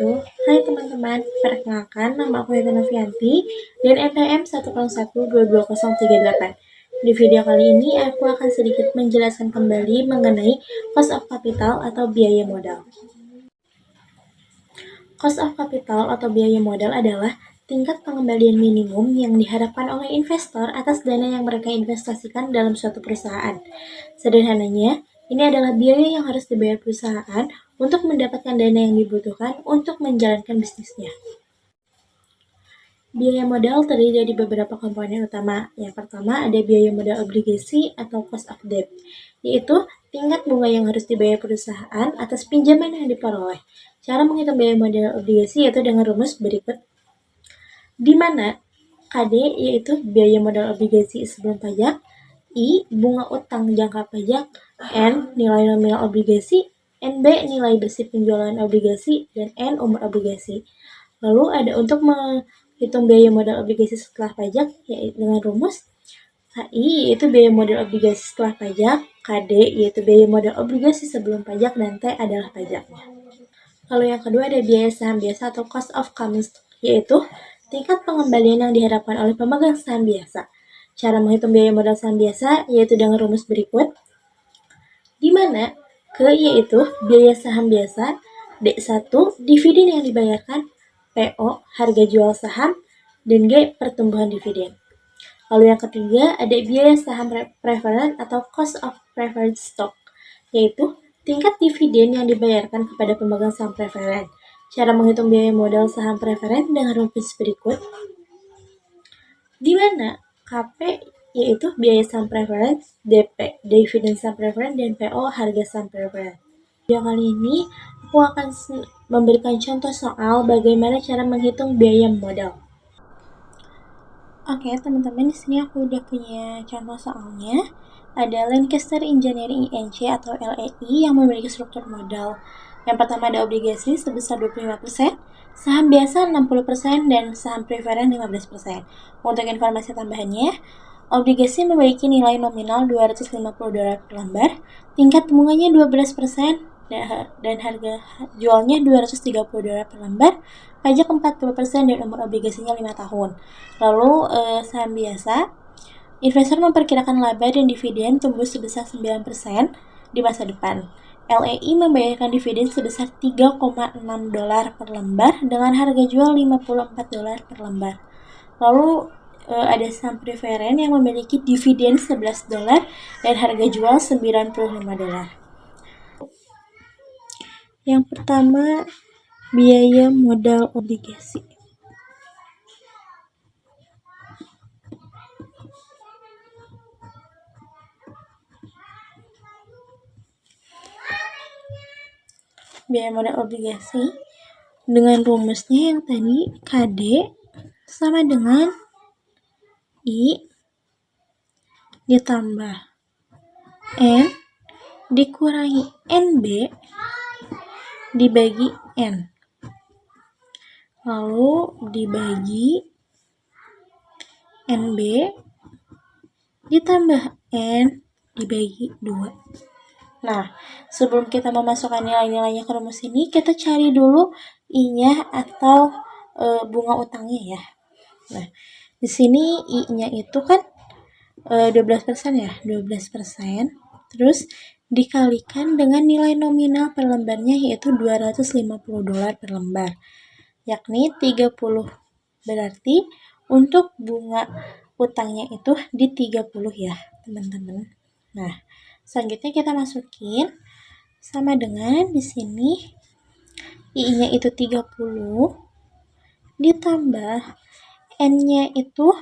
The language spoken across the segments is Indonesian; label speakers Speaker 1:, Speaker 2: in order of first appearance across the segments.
Speaker 1: wabarakatuh. Hai teman-teman, perkenalkan nama aku Yata Novianti dan NPM 101222038. Di video kali ini aku akan sedikit menjelaskan kembali mengenai cost of capital atau biaya modal. Cost of capital atau biaya modal adalah tingkat pengembalian minimum yang diharapkan oleh investor atas dana yang mereka investasikan dalam suatu perusahaan. Sederhananya, ini adalah biaya yang harus dibayar perusahaan untuk mendapatkan dana yang dibutuhkan untuk menjalankan bisnisnya. Biaya modal terdiri dari beberapa komponen utama. Yang pertama ada biaya modal obligasi atau cost of debt, yaitu tingkat bunga yang harus dibayar perusahaan atas pinjaman yang diperoleh. Cara menghitung biaya modal obligasi yaitu dengan rumus berikut, di mana KD yaitu biaya modal obligasi sebelum pajak, I bunga utang jangka pajak, N nilai nominal obligasi, NB nilai bersih penjualan obligasi, dan N umur obligasi. Lalu ada untuk menghitung biaya modal obligasi setelah pajak yaitu dengan rumus KI yaitu biaya modal obligasi setelah pajak, KD yaitu biaya modal obligasi sebelum pajak, dan T adalah pajaknya. Lalu yang kedua ada biaya saham biasa atau cost of common stock, yaitu tingkat pengembalian yang diharapkan oleh pemegang saham biasa. Cara menghitung biaya modal saham biasa yaitu dengan rumus berikut, di mana ke yaitu biaya saham biasa, D1 dividen yang dibayarkan, PO harga jual saham, dan G pertumbuhan dividen. Lalu yang ketiga ada biaya saham preferred atau cost of preferred stock, yaitu tingkat dividen yang dibayarkan kepada pemegang saham preferen. Cara menghitung biaya modal saham preferen dengan rumus berikut, di mana KP yaitu biaya saham preferen, DP dividen saham preferen, dan PO harga saham preferen. Video kali ini aku akan memberikan contoh soal bagaimana cara menghitung biaya modal. Oke, teman-teman, di sini aku udah punya contoh soalnya. Ada Lancaster Engineering INC atau LEI yang memiliki struktur modal. Yang pertama ada obligasi sebesar 25%, saham biasa 60%, dan saham preferen 15%. Untuk informasi tambahannya, obligasi memiliki nilai nominal $250 per lembar, tingkat bunganya 12%, dan harga jualnya $230 per lembar, pajak 40%, dan umur obligasinya 5 tahun. Lalu saham biasa, investor memperkirakan laba dan dividen tumbuh sebesar 9% di masa depan. LEI membayarkan dividen sebesar $3,6 per lembar dengan harga jual $54 per lembar. Lalu ada saham preferen yang memiliki dividen $11 dan harga jual $95. Yang pertama, biaya modal obligasi. Biaya modal obligasi dengan rumusnya yang tadi, KD sama dengan I ditambah N dikurangi NB dibagi N, lalu dibagi NB ditambah N dibagi 2. Nah, sebelum kita memasukkan nilai-nilainya ke rumus ini, kita cari dulu I-nya atau bunga utangnya ya. Nah, di sini I-nya itu kan 12% ya, 12%. Terus dikalikan dengan nilai nominal per lembarnya yaitu $250 per lembar, yakni 30. Berarti untuk bunga utangnya itu di 30 ya, teman-teman. Nah, selanjutnya kita masukin sama dengan di sini I-nya itu 30 ditambah N-nya itu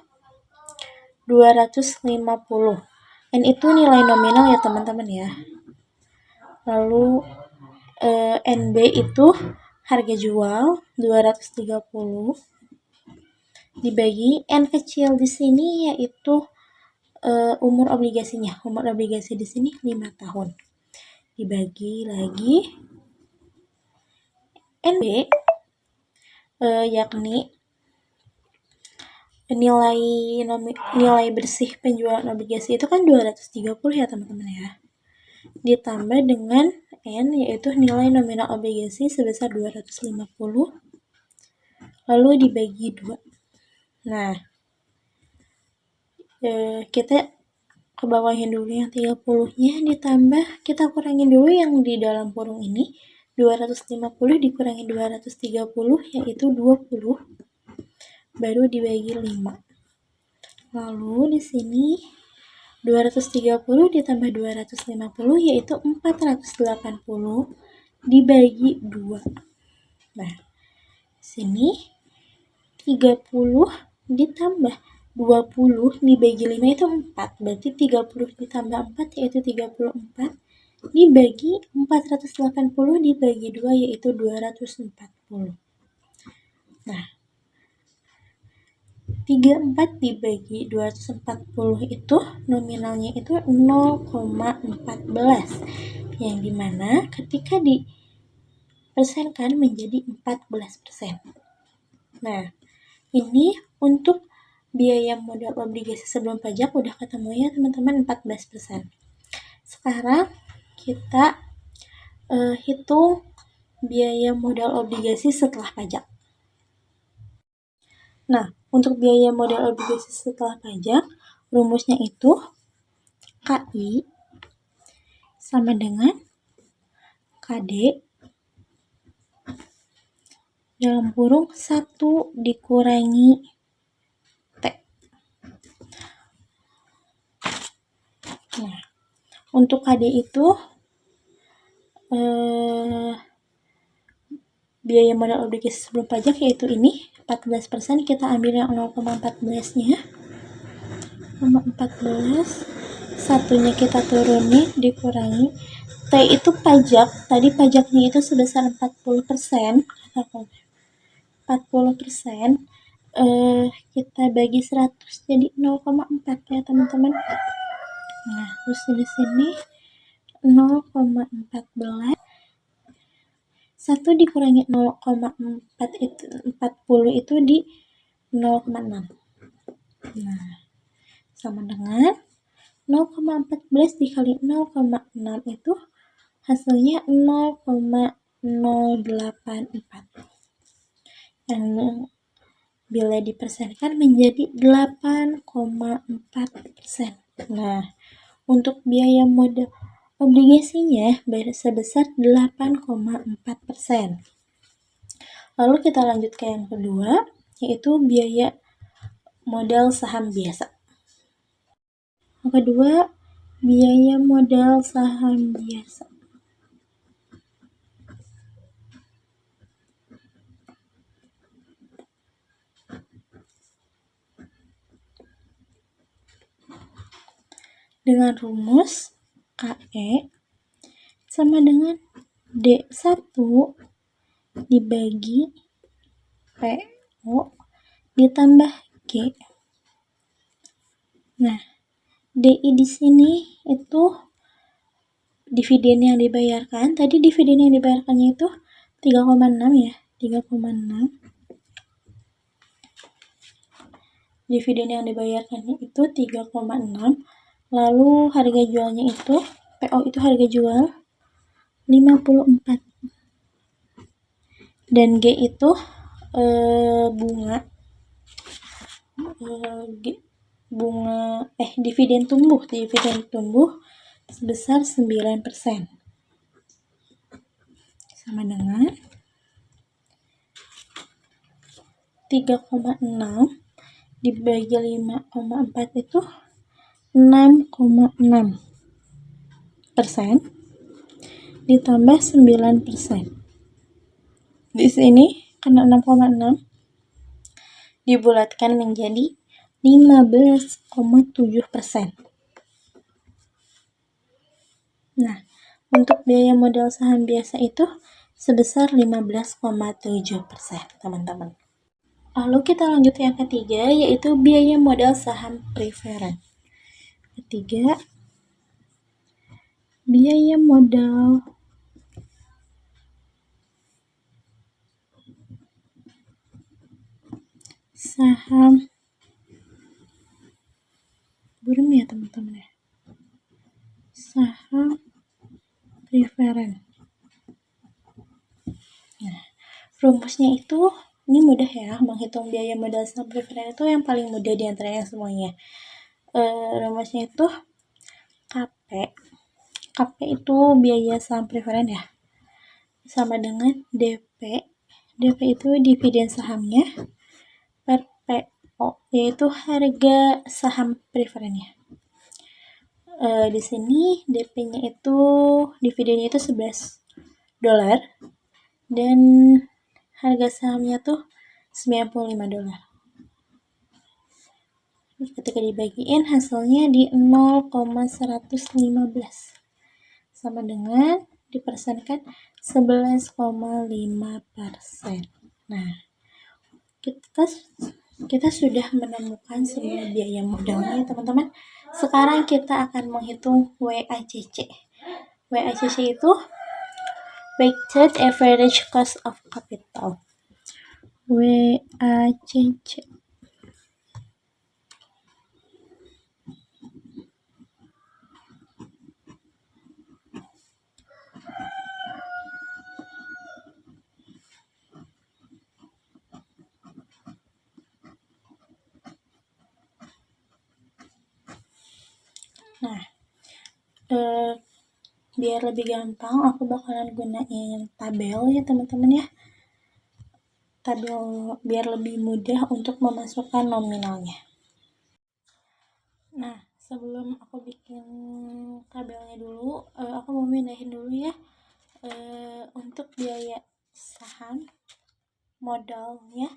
Speaker 1: 250. N itu nilai nominal ya, teman-teman ya. Lalu NB itu harga jual 230 dibagi N kecil di sini yaitu umur obligasinya. Umur obligasi di sini 5 tahun. Dibagi lagi NB yakni nilai bersih penjualan obligasi itu kan 230 ya, teman-teman ya. Ditambah dengan N, yaitu nilai nominal obligasi sebesar 250, lalu dibagi 2. Nah, kita ke bawahin dulu yang 30-nya, ditambah kita kurangin dulu yang di dalam kurung ini, 250 dikurangi 230, yaitu 20, baru dibagi 5. Lalu di sini 230 ditambah 250, yaitu 480, dibagi 2. Nah, sini 30 ditambah 20 dibagi 5 itu 4. Berarti 30 ditambah 4 yaitu 34, dibagi 480 dibagi 2 yaitu 240. Nah, 34 dibagi 240 itu nominalnya itu 0,14, yang dimana ketika dipersenkan menjadi 14%. Nah, ini untuk biaya modal obligasi sebelum pajak udah ketemu ya teman-teman, 14%. Sekarang kita hitung biaya modal obligasi setelah pajak. Nah, untuk biaya modal obligasi setelah pajak, rumusnya itu KI sama dengan KD dalam kurung 1 dikurangi T. Nah, untuk KD itu biaya modal obligasi sebelum pajak yaitu ini 14%, kita ambil yang 0,14-nya. 0,14, satunya kita turunin dikurangi T itu pajak. Tadi pajaknya itu sebesar 40%. 40%, kita bagi 100 jadi 0,4 ya teman-teman. Nah, terus di sini 0,14, 1 dikurangi 0,4 itu 40 itu di 0,6. Nah, sama dengan 0,14 dikali 0,6 itu hasilnya 0,084. Yang bila dipersenkan menjadi 8,4%. Nah, untuk biaya modal obligasinya sebesar 8,4%. Lalu kita lanjut ke yang kedua, yaitu biaya modal saham biasa. Yang kedua, biaya modal saham biasa. Dengan rumus KE sama dengan D1 dibagi PO ditambah G. Nah, DI di sini itu dividen yang dibayarkan. Tadi dividen yang dibayarkannya itu 3,6 ya, 3,6. Dividen yang dibayarkannya itu 3,6. Lalu harga jualnya itu PO itu harga jual 54. Dan G itu dividen tumbuh sebesar 9%. Sama dengan 3,6 dibagi 5,4 itu 6,6% ditambah 9%. Di sini karena 6,6 dibulatkan menjadi 15,7%. Nah, untuk biaya modal saham biasa itu sebesar 15,7%, teman-teman. Lalu kita lanjut yang ketiga, yaitu biaya modal saham preferen. Ketiga, biaya modal saham burem ya teman-teman ya, saham preferen. Rumusnya itu ini mudah ya, menghitung biaya modal saham preferen itu yang paling mudah di antara yang semuanya. Rumusnya itu KP. KP itu biaya saham preferen ya, sama dengan DP. DP itu dividen sahamnya per PO, yaitu harga saham preferennya. Di sini DP-nya itu dividennya itu $11 dan harga sahamnya tuh $95. Ketika dibagiin hasilnya di 0,115 sama dengan dipersenkan 11,5%. Nah, kita sudah menemukan semua biaya modalnya ya teman-teman. Sekarang kita akan menghitung WACC. WACC itu Weighted Average Cost of Capital. WACC. Nah, biar lebih gampang aku bakalan gunain tabel ya teman-teman ya. Tabel biar lebih mudah untuk memasukkan nominalnya. Nah, sebelum aku bikin tabelnya dulu, aku mau pindahin dulu ya untuk biaya saham modalnya.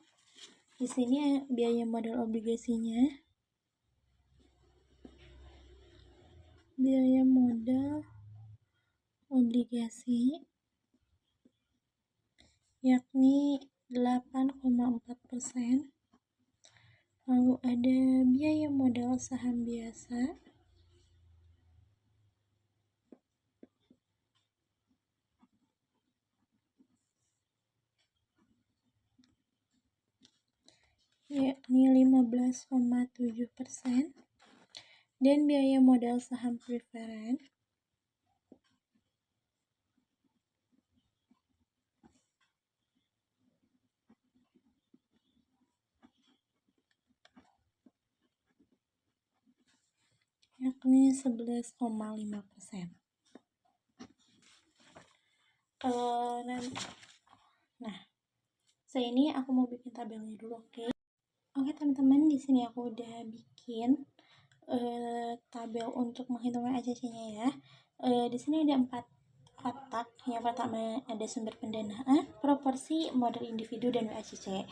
Speaker 1: Di sini biaya modal obligasinya. Biaya modal obligasi yakni 8,4%. Lalu ada biaya modal saham biasa yakni 15,7%, dan biaya modal saham preferen yakni 11,5%. Nah, saya ini aku mau bikin tabelnya dulu, oke? Oke teman-teman, di sini aku udah bikin tabel untuk menghitung WACC-nya ya. Di sini ada 4 kotak. Yang pertama ada sumber pendanaan, proporsi, modal individu, dan WACC.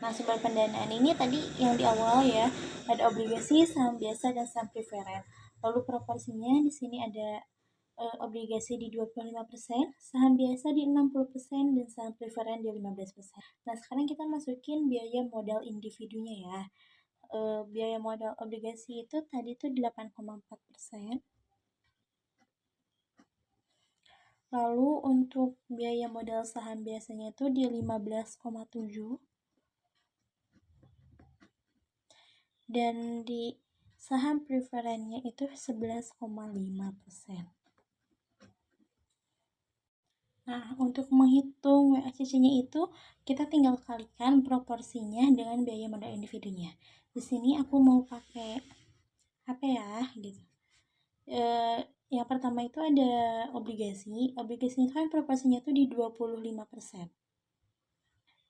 Speaker 1: Nah, sumber pendanaan ini tadi yang di awal ya, ada obligasi, saham biasa, dan saham preferen. Lalu proporsinya di sini ada obligasi di 25%, saham biasa di 60%, dan saham preferen di 15%. Nah, sekarang kita masukin biaya modal individunya ya. Biaya modal obligasi itu tadi tuh 8,4%. Lalu untuk biaya modal saham biasanya itu di 15,7%. Dan di saham preferennya itu 11,5%. Nah, untuk menghitung WACC-nya itu kita tinggal kalikan proporsinya dengan biaya modal individunya. Di sini aku mau pakai HP ya, gitu. Yang pertama itu ada obligasi. Obligasi itu kan proporsinya itu di 25%.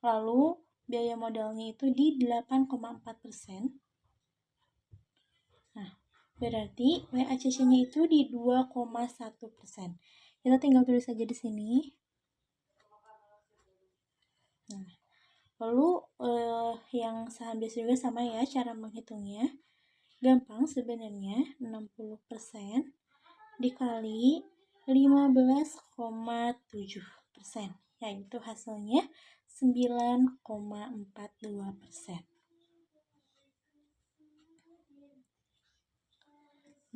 Speaker 1: Lalu biaya modalnya itu di 8,4%. Nah, berarti WACC-nya itu di 2,1%. Kita tinggal tulis saja di sini. Nah, lalu yang saham biasa juga sama ya cara menghitungnya. Gampang sebenarnya, 60% dikali 15,7%, yaitu hasilnya 9,42%.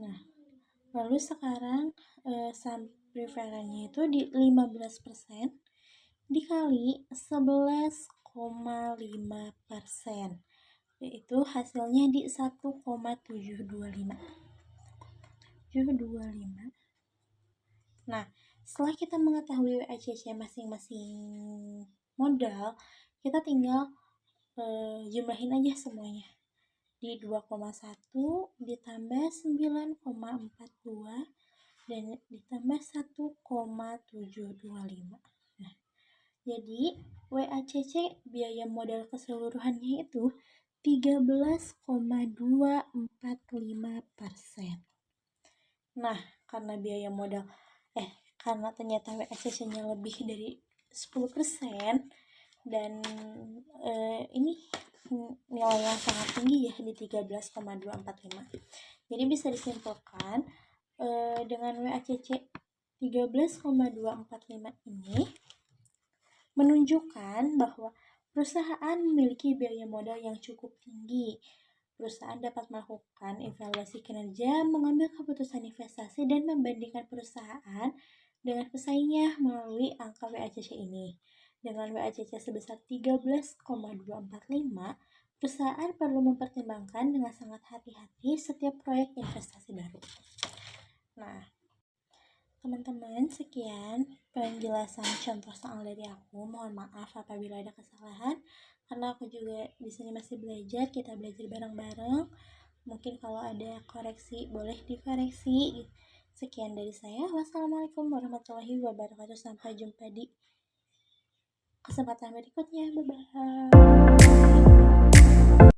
Speaker 1: Nah, lalu sekarang saham preferennya itu di 15% dikali 11,5%, yaitu hasilnya di 1,725. Nah, setelah kita mengetahui WACC masing-masing modal, kita tinggal jumlahin aja semuanya. Di 2,1 ditambah 9,42 dan ditambah 1,725. Nah, jadi WACC biaya modal keseluruhannya itu 13,245%. Nah, karena biaya modal karena ternyata WACC-nya lebih dari 10% dan ini nilai yang sangat tinggi ya di 13,245. Jadi bisa disimpulkan dengan WACC 13,245 ini menunjukkan bahwa perusahaan memiliki biaya modal yang cukup tinggi. Perusahaan dapat melakukan evaluasi kinerja, mengambil keputusan investasi, dan membandingkan perusahaan dengan pesaingnya melalui angka WACC ini. Dengan WACC sebesar 13,245, perusahaan perlu mempertimbangkan dengan sangat hati-hati setiap proyek investasi baru. Nah, teman-teman, sekian penjelasan contoh soal dari aku. Mohon maaf apabila ada kesalahan, karena aku juga di sini masih belajar. Kita belajar bareng-bareng. Mungkin kalau ada koreksi, boleh dikoreksi. Sekian dari saya. Wassalamualaikum warahmatullahi wabarakatuh. Sampai jumpa di kesempatan berikutnya. Bye-bye.